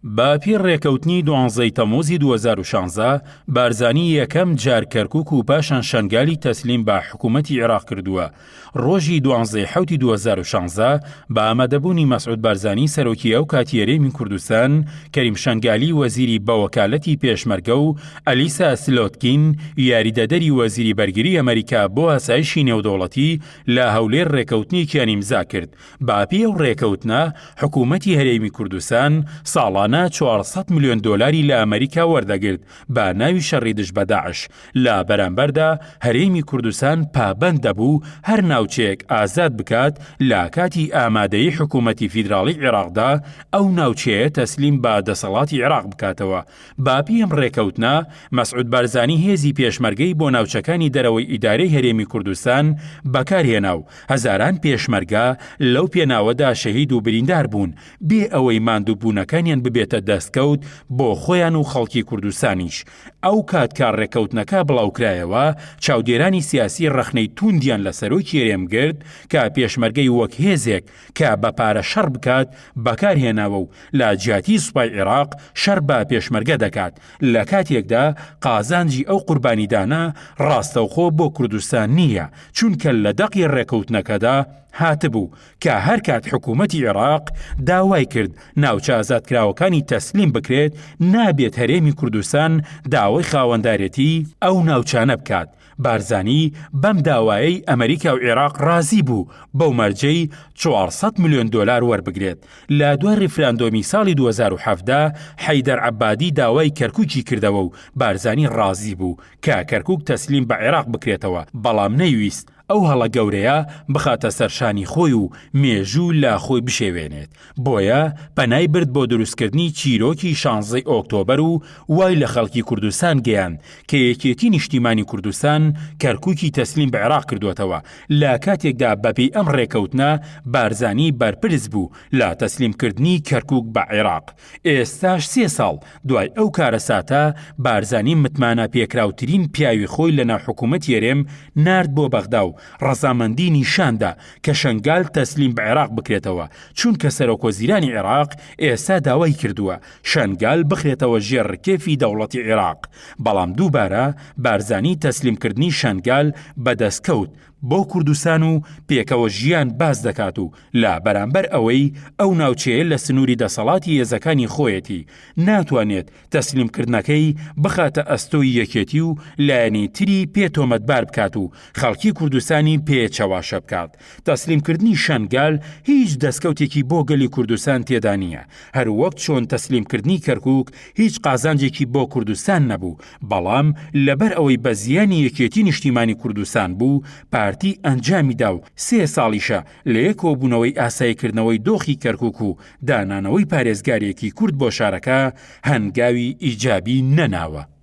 باپی ڕێکەوتنی 12 تەمووزی 2016 بارزانی یەکەم جار کەرکووک و پاشان شەنگالی تەسلیم بە حکوومەتی عێراق کردووە. ڕۆژی 12 حوتی 2016 بە ئامادەبوونی مەسعود بارزانی سەرۆکی ئەو کاتی هەرێمی کوردستان، کەریم شەنگالی وەزیری بەوەکالەتی پێشمەرگە و ئەلیسا سلۆتکین یاریدەدەری وەزیری بەرگری ئەمریکا بۆ ئاسایشی نێودەوڵەتی لە هەولێر ڕێکەوتنیەکیان ئیمزا کرد. باپی ئەو ڕێکەوتنە حکوومەتی هەرێمی کوردستان ساڵانە 400 میلیۆن دۆلاری لە ئەمریکا وەردەگرت بە ناوی شەڕی دژ بە داعش. لە بەرامبەردا هەرێمی کوردستان پابەند دەبوو هەر ناوچەیەک ئازاد بکات لە کاتی ئامادەیی حکوومەتی فیدراڵی عێراقدا ئەو ناوچەیە تەسلیم بە دەسەڵاتی عێراق بکاتەوە. باپی ئەم ڕێکەوتنە مەسعود بارزانی هێزی پێشمەرگەی بۆ ناوچەکانی دەرەوەی ئیدارەی هەرێمی کوردستان بەکارهێنا و هەزاران پێشمەرگە لەو پێناوەدا شەهید و بریندار بوون بێ ئەوەی ماندووبوونەکانیان ببێتە دەستکەوت بۆ خۆیان و خەڵکی کوردستانیش. ئەو کاتکار ڕێکەوتنەکە بڵاوکرایەوە چاودێرانی سیاسی ڕەخنەی توندیان لە سەرۆکی هەرێمگرد کە پێشمەرگەی وەک هێزێک کە بە پارە شەڕ بکات بەکارهێناوە و لە جیاتی سوپای عێراق شەڕ بە پێشمەرگە دەکات. لە کاتێکدا قازانجی ئەو قوربانیدانە ڕاستەوخۆ بۆ کوردستان نییە، چونکە لە دەقی ڕێکەوتنەکەدا هاتبوو کە هەر کات حکوومەتی عێراق داوای کرد ناوچە ئازادکراوەکانی تەسلیم بکرێت، نابێت هەرێمی کوردستان داوای خاوەندارێتی ئەو ناوچانە بکات. بارزانی بەم داوایەی ئەمریکا و عێراق رازی بوو بەو مەرجەی 400 میلیۆن دۆلار وەربگرێت. لە دوای ڕیفراندۆمی ساڵی 2017 حەیدەر عەبادی داوای کەرکووکی کردەوە و بارزانی رازی بوو کە کەرکووک تەسلیم بە عێراق بکرێتەوە، بەڵام نەیویست ئەو هەڵە گەورەیە بخاتە سەرشانی خۆی و مێژوو لە خۆی بشێوێنێت. بۆیە پەنای برد بۆ دروستکردنی چیرۆکی 16 ئۆکتۆبەر و وای لە خەڵکی کوردستان گەیاند کە یەکێتی نیشتیمانی کوردستان کەرکووکی تەسلیم بە عێراق کردوێتەوە. لە کاتێکدا بەپێی ئەم ڕێکەوتنە بارزانی بەرپرس بوو لە تەسلیمکردنی کەرکووک بە عێراق. ئێستاش 3 ساڵ دوای ئەو کارەساتە بارزانی متمانە پێکراوترین پیاوی خۆی لە ناو حکوومەتی هەرێم نارد بۆ بەغدا و ڕەزامەندی نیشاندا کە شەنگال تەسلیم بە عێراق بکرێتەوە، چونکە سەرۆکوەزیرانی عێراق ئێستا داوای کردووە شەنگال بخرێتەوە ژێر ڕکێفی دەوڵەتی عێراق. بەڵام دووبارە بارزانی تەسلیمکردنی شەنگال بەدەستکەوت بۆ کوردستان و پێکەوە ژیان باز دەکات و لە بەرامبەر ئەوەی ئەو ناوچەیە لە سنووری دەسەڵاتی هێزەکانی خۆیەتی ناتوانێت تەسلیمکردنەکەی بخاتە ئەستۆی یەکێتی و لایەنی تری پێتۆمەتبار بکات و خەڵکی کوردستانی پێچەواشە بکات. تەسلیمکردنی شەنگال هیچ دەستکەوتێکی بۆ گەلی کوردستان تێدا نییە، هەر وەک چۆن تەسلیمکردنی کەرکووک هیچ قازانجێکی بۆ کوردستان نەبوو، بەڵام لەبەر ئەوەی بە زیانی یەکێتی نیشتیمانی کوردستان بوو پارتی ئەنجامی دا و 3 ساڵیشە لە یەکۆبوونەوەی ئاساییکردنەوەی دۆخی کەرکووک و دانانەوەی پارێزگارێکی کورد بۆ شارەکە هەنگاوی ئیجابی نەناوە.